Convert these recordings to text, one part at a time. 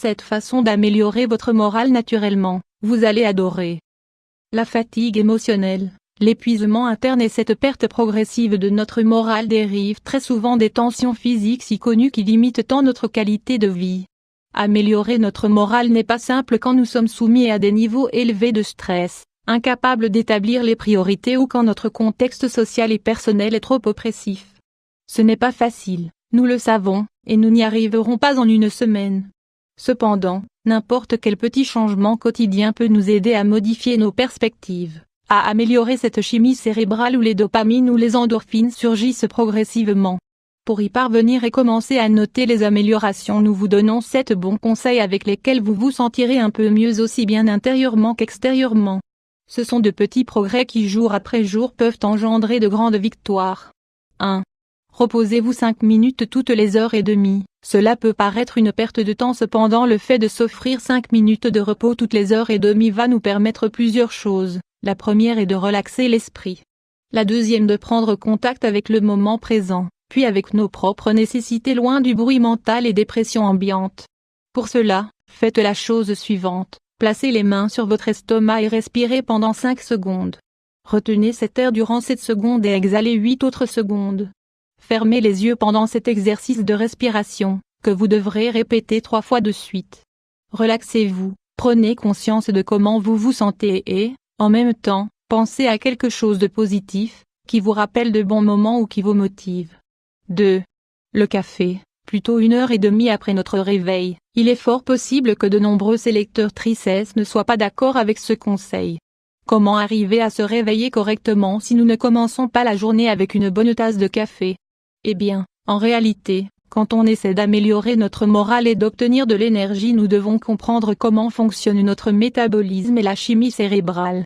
Cette façon d'améliorer votre morale naturellement, vous allez adorer. La fatigue émotionnelle, l'épuisement interne et cette perte progressive de notre morale dérivent très souvent des tensions physiques si connues qui limitent tant notre qualité de vie. Améliorer notre morale n'est pas simple quand nous sommes soumis à des niveaux élevés de stress, incapables d'établir les priorités ou quand notre contexte social et personnel est trop oppressif. Ce n'est pas facile, nous le savons, et nous n'y arriverons pas en une semaine. Cependant, n'importe quel petit changement quotidien peut nous aider à modifier nos perspectives, à améliorer cette chimie cérébrale où les dopamines ou les endorphines surgissent progressivement. Pour y parvenir et commencer à noter les améliorations, nous vous donnons 7 bons conseils avec lesquels vous vous sentirez un peu mieux aussi bien intérieurement qu'extérieurement. Ce sont de petits progrès qui jour après jour peuvent engendrer de grandes victoires. 1. Reposez-vous 5 minutes toutes les heures et demie. Cela peut paraître une perte de temps, cependant le fait de s'offrir 5 minutes de repos toutes les heures et demie va nous permettre plusieurs choses. La première est de relaxer l'esprit. La deuxième de prendre contact avec le moment présent, puis avec nos propres nécessités loin du bruit mental et des pressions ambiantes. Pour cela, faites la chose suivante, placez les mains sur votre estomac et respirez pendant 5 secondes. Retenez cet air durant 7 secondes et exhalez 8 autres secondes. Fermez les yeux pendant cet exercice de respiration, que vous devrez répéter 3 fois de suite. Relaxez-vous, prenez conscience de comment vous vous sentez et, en même temps, pensez à quelque chose de positif, qui vous rappelle de bons moments ou qui vous motive. 2. Le café, plutôt 1h30 après notre réveil. Il est fort possible que de nombreux électeurs-trices ne soient pas d'accord avec ce conseil. Comment arriver à se réveiller correctement si nous ne commençons pas la journée avec une bonne tasse de café? Eh bien, en réalité, quand on essaie d'améliorer notre morale et d'obtenir de l'énergie, nous devons comprendre comment fonctionne notre métabolisme et la chimie cérébrale.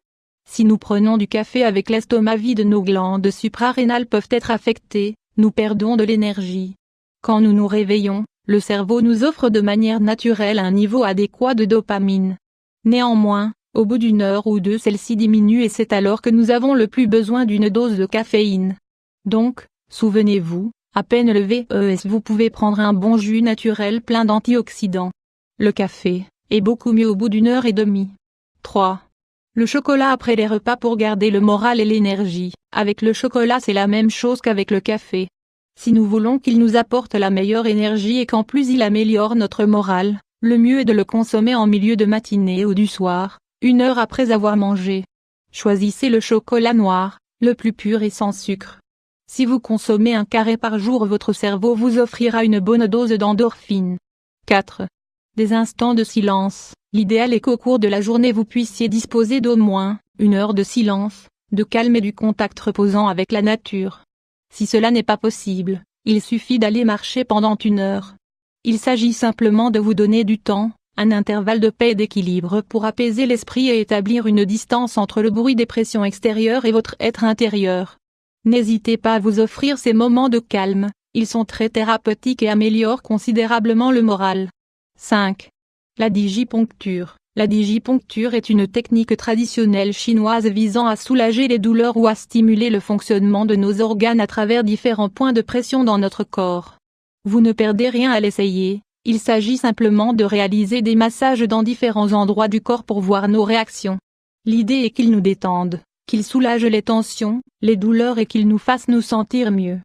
Si nous prenons du café avec l'estomac vide, nos glandes suprarénales peuvent être affectées, nous perdons de l'énergie. Quand nous nous réveillons, le cerveau nous offre de manière naturelle un niveau adéquat de dopamine. Néanmoins, au bout d'une heure ou deux, celle-ci diminue et c'est alors que nous avons le plus besoin d'une dose de caféine. Donc, souvenez-vous, à peine levé, vous pouvez prendre un bon jus naturel plein d'antioxydants. Le café est beaucoup mieux au bout d'1h30. 3. Le chocolat après les repas pour garder le moral et l'énergie. Avec le chocolat, c'est la même chose qu'avec le café. Si nous voulons qu'il nous apporte la meilleure énergie et qu'en plus il améliore notre morale, le mieux est de le consommer en milieu de matinée ou du soir, 1 heure après avoir mangé. Choisissez le chocolat noir, le plus pur et sans sucre. Si vous consommez 1 carré par jour, votre cerveau vous offrira une bonne dose d'endorphine. 4. Des instants de silence. L'idéal est qu'au cours de la journée vous puissiez disposer d'au moins 1 heure de silence, de calme et du contact reposant avec la nature. Si cela n'est pas possible, il suffit d'aller marcher pendant 1 heure. Il s'agit simplement de vous donner du temps, un intervalle de paix et d'équilibre pour apaiser l'esprit et établir une distance entre le bruit des pressions extérieures et votre être intérieur. N'hésitez pas à vous offrir ces moments de calme, ils sont très thérapeutiques et améliorent considérablement le moral. 5. La digiponcture. La digiponcture est une technique traditionnelle chinoise visant à soulager les douleurs ou à stimuler le fonctionnement de nos organes à travers différents points de pression dans notre corps. Vous ne perdez rien à l'essayer, il s'agit simplement de réaliser des massages dans différents endroits du corps pour voir nos réactions. L'idée est qu'ils nous détendent, qu'ils soulagent les tensions, les douleurs et qu'ils nous fassent nous sentir mieux.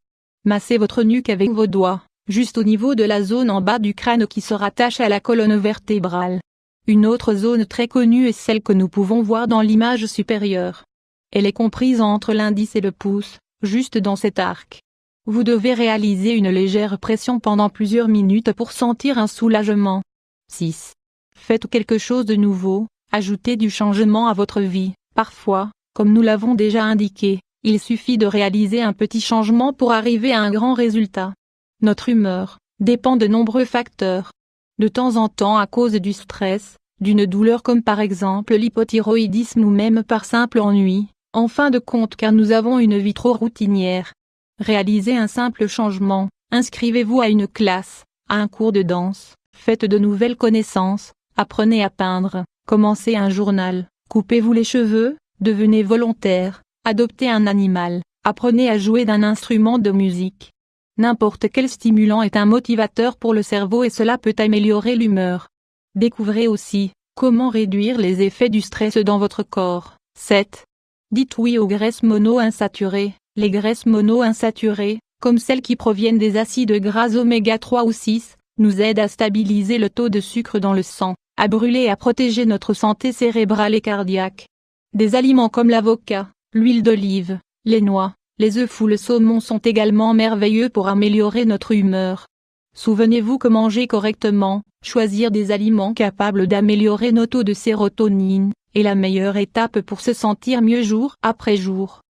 Massez votre nuque avec vos doigts, juste au niveau de la zone en bas du crâne qui se rattache à la colonne vertébrale. Une autre zone très connue est celle que nous pouvons voir dans l'image supérieure. Elle est comprise entre l'indice et le pouce, juste dans cet arc. Vous devez réaliser une légère pression pendant plusieurs minutes pour sentir un soulagement. 6. Faites quelque chose de nouveau, ajoutez du changement à votre vie. Parfois, comme nous l'avons déjà indiqué, il suffit de réaliser un petit changement pour arriver à un grand résultat. Notre humeur dépend de nombreux facteurs. De temps en temps à cause du stress, d'une douleur comme par exemple l'hypothyroïdisme ou même par simple ennui, en fin de compte car nous avons une vie trop routinière. Réalisez un simple changement, inscrivez-vous à une classe, à un cours de danse, faites de nouvelles connaissances, apprenez à peindre, commencez un journal, coupez-vous les cheveux, devenez volontaire, adoptez un animal, apprenez à jouer d'un instrument de musique. N'importe quel stimulant est un motivateur pour le cerveau et cela peut améliorer l'humeur. Découvrez aussi comment réduire les effets du stress dans votre corps. 7. Dites oui aux graisses monoinsaturées. Les graisses monoinsaturées, comme celles qui proviennent des acides gras oméga 3 ou 6, nous aident à stabiliser le taux de sucre dans le sang, à brûler et à protéger notre santé cérébrale et cardiaque. Des aliments comme l'avocat, l'huile d'olive, les noix, les œufs ou le saumon sont également merveilleux pour améliorer notre humeur. Souvenez-vous que manger correctement, choisir des aliments capables d'améliorer nos taux de sérotonine, est la meilleure étape pour se sentir mieux jour après jour.